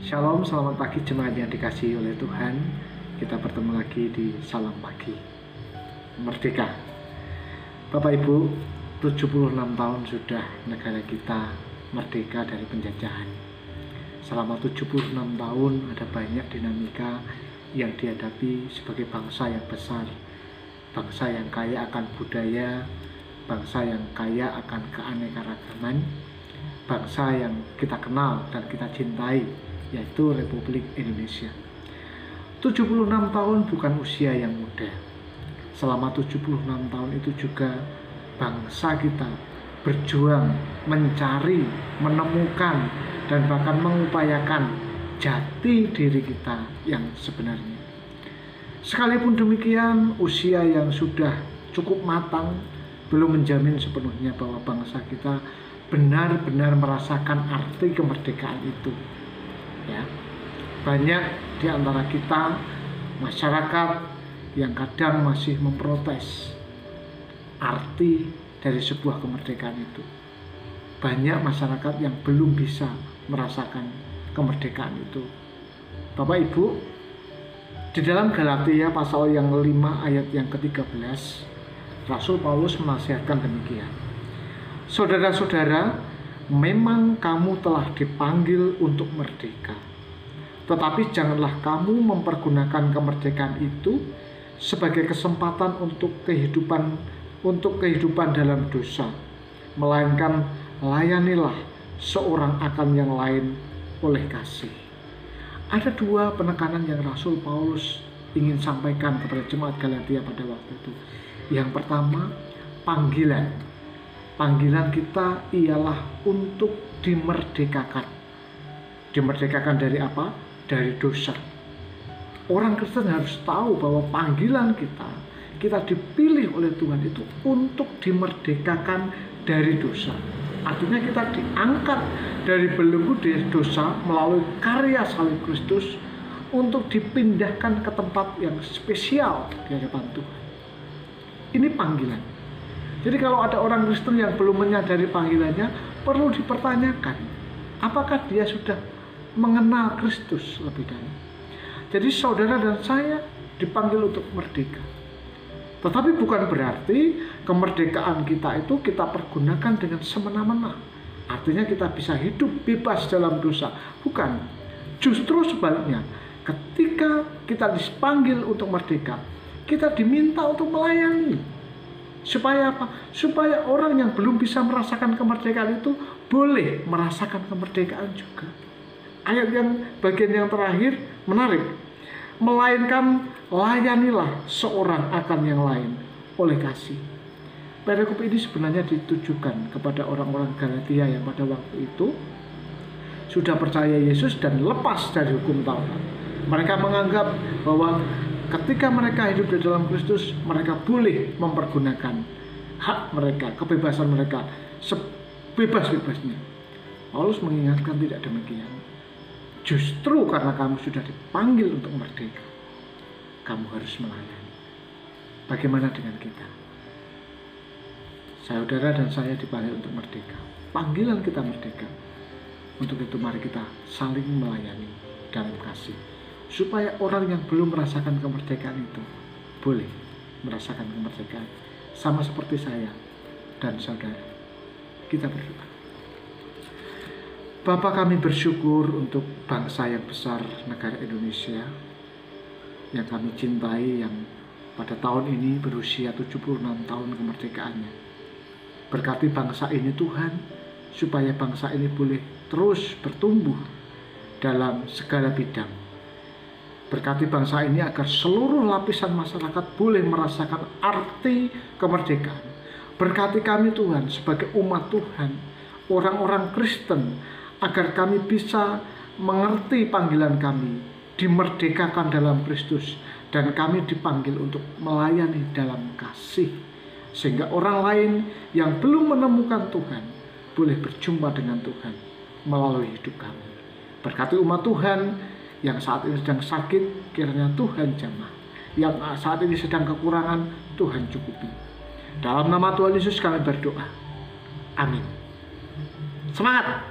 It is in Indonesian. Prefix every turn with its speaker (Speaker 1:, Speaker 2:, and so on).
Speaker 1: Shalom, selamat pagi jemaat yang dikasihi oleh Tuhan. Kita bertemu lagi di Salam Pagi Merdeka. Bapak Ibu, 76 tahun sudah negara kita merdeka dari penjajahan. Selama 76 tahun ada banyak dinamika yang dihadapi sebagai bangsa yang besar, bangsa yang kaya akan budaya, bangsa yang kaya akan keanekaragaman, bangsa yang kita kenal dan kita cintai, yaitu Republik Indonesia. 76 tahun bukan usia yang muda. Selama 76 tahun itu juga bangsa kita berjuang mencari, menemukan, dan bahkan mengupayakan jati diri kita yang sebenarnya. Sekalipun demikian, usia yang sudah cukup matang belum menjamin sepenuhnya bahwa bangsa kita benar-benar merasakan arti kemerdekaan itu. Ya, banyak di antara kita masyarakat yang kadang masih memprotes arti dari sebuah kemerdekaan itu. Banyak masyarakat yang belum bisa merasakan kemerdekaan itu. Bapak Ibu, di dalam Galatia pasal yang 5 ayat yang ke-13, Rasul Paulus menasihatkan demikian. Saudara-saudara, memang kamu telah dipanggil untuk merdeka. Tetapi janganlah kamu mempergunakan kemerdekaan itu sebagai kesempatan untuk kehidupan dalam dosa, melainkan layanilah seorang akan yang lain oleh kasih. Ada dua penekanan yang Rasul Paulus ingin sampaikan kepada jemaat Galatia pada waktu itu. Yang pertama, panggilan. Panggilan kita ialah untuk dimerdekakan. Dimerdekakan dari apa? Dari dosa. Orang Kristen harus tahu bahwa panggilan kita dipilih oleh Tuhan itu untuk dimerdekakan dari dosa. Artinya kita diangkat dari belenggu dosa melalui karya salib Kristus untuk dipindahkan ke tempat yang spesial di hadapan Tuhan. Ini panggilan. Jadi kalau ada orang Kristen yang belum menyadari panggilannya, perlu dipertanyakan, apakah dia sudah mengenal Kristus lebih dalam. Jadi saudara dan saya dipanggil untuk merdeka. Tetapi bukan berarti kemerdekaan kita itu kita pergunakan dengan semena-mena. Artinya kita bisa hidup bebas dalam dosa. Bukan. Justru sebaliknya, ketika kita dipanggil untuk merdeka, kita diminta untuk melayani. Supaya apa? Supaya orang yang belum bisa merasakan kemerdekaan itu boleh merasakan kemerdekaan juga. Ayat yang bagian yang terakhir menarik. Melainkan layanilah seorang akan yang lain oleh kasih. Perikop ini sebenarnya ditujukan kepada orang-orang Galatia yang pada waktu itu sudah percaya Yesus dan lepas dari hukum Taurat. Mereka menganggap bahwa ketika mereka hidup di dalam Kristus, mereka boleh mempergunakan hak mereka, kebebasan mereka sebebas-bebasnya. Paulus mengingatkan tidak demikian. Justru karena kamu sudah dipanggil untuk merdeka, kamu harus melayani. Bagaimana dengan kita? Saudara dan saya dipanggil untuk merdeka. Panggilan kita merdeka. Untuk itu mari kita saling melayani dalam kasih. Supaya orang yang belum merasakan kemerdekaan itu boleh merasakan kemerdekaan. Sama seperti saya dan saudara. Kita berdoa. Bapa, kami bersyukur untuk bangsa yang besar, negara Indonesia, yang kami cintai, yang pada tahun ini berusia 76 tahun kemerdekaannya. Berkati bangsa ini Tuhan, supaya bangsa ini boleh terus bertumbuh dalam segala bidang. Berkati bangsa ini agar seluruh lapisan masyarakat boleh merasakan arti kemerdekaan. Berkati kami Tuhan sebagai umat Tuhan, orang-orang Kristen, agar kami bisa mengerti panggilan kami, dimerdekakan dalam Kristus, dan kami dipanggil untuk melayani dalam kasih. Sehingga orang lain yang belum menemukan Tuhan, boleh berjumpa dengan Tuhan melalui hidup kami. Berkati umat Tuhan yang saat ini sedang sakit, kiranya Tuhan jamah. Yang saat ini sedang kekurangan, Tuhan cukupi. Dalam nama Tuhan Yesus kami berdoa. Amin. Semangat!